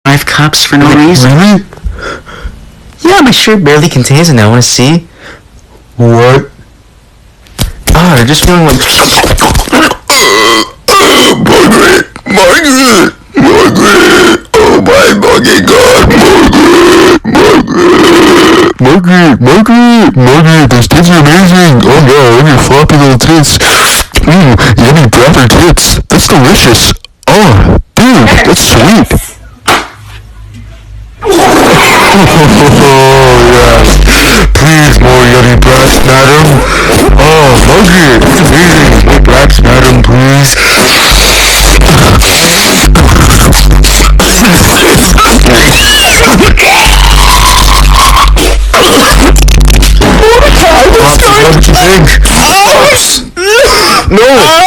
5 cups for no reason. Really? Yeah, my shirt barely contains it now. Want to see? What? They're just feeling like... Margaret! Margaret! Margaret! Oh my fucking god! Margaret! Margaret! Margaret! Margaret! Those tits are amazing! Oh yeah, look at your floppy little tits! Yummy proper tits! That's delicious! Oh, dude, that's sweet! Oh yes! Please, more yummy breasts, madam! Oh, Margaret! It's amazing! More breasts, madam, please! What do you think? No!